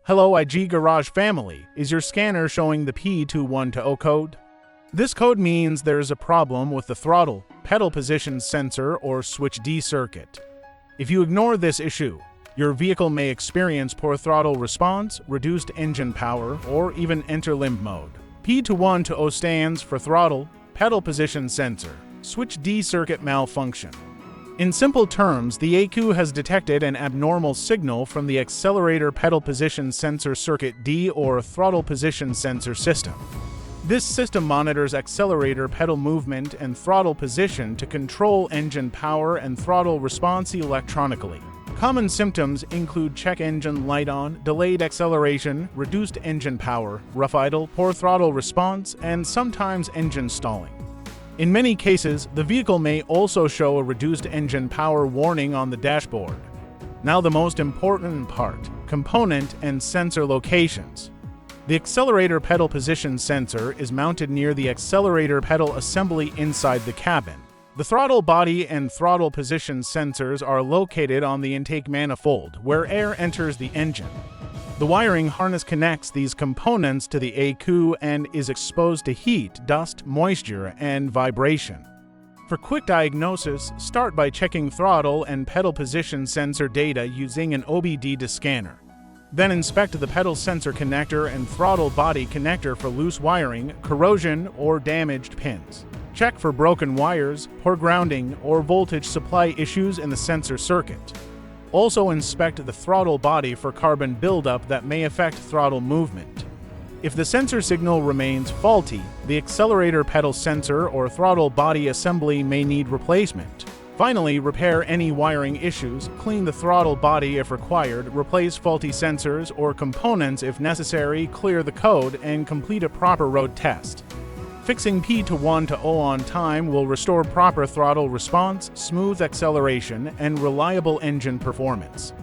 Hello IG Garage family, is your scanner showing the P2120 code? This code means there is a problem with the throttle, pedal position sensor, or switch D circuit. If you ignore this issue, your vehicle may experience poor throttle response, reduced engine power, or even enter limp mode. P2120 stands for throttle, pedal position sensor, switch D circuit malfunction. In simple terms, the ECU has detected an abnormal signal from the accelerator pedal position sensor circuit D or throttle position sensor system. This system monitors accelerator pedal movement and throttle position to control engine power and throttle response electronically. Common symptoms include check engine light on, delayed acceleration, reduced engine power, rough idle, poor throttle response, and sometimes engine stalling. In many cases, the vehicle may also show a reduced engine power warning on the dashboard. Now the most important part, component and sensor locations. The accelerator pedal position sensor is mounted near the accelerator pedal assembly inside the cabin. The throttle body and throttle position sensors are located on the intake manifold, where air enters the engine. The wiring harness connects these components to the ECU and is exposed to heat, dust, moisture, and vibration. For quick diagnosis, start by checking throttle and pedal position sensor data using an obd2 scanner. Then inspect the pedal sensor connector and throttle body connector for loose wiring, corrosion, or damaged pins. Check for broken wires, poor grounding, or voltage supply issues in the sensor circuit. Also inspect the throttle body for carbon buildup that may affect throttle movement. If the sensor signal remains faulty, the accelerator pedal sensor or throttle body assembly may need replacement. Finally, repair any wiring issues, clean the throttle body if required, replace faulty sensors or components if necessary, clear the code, and complete a proper road test. Fixing P2120 on time will restore proper throttle response, smooth acceleration, and reliable engine performance.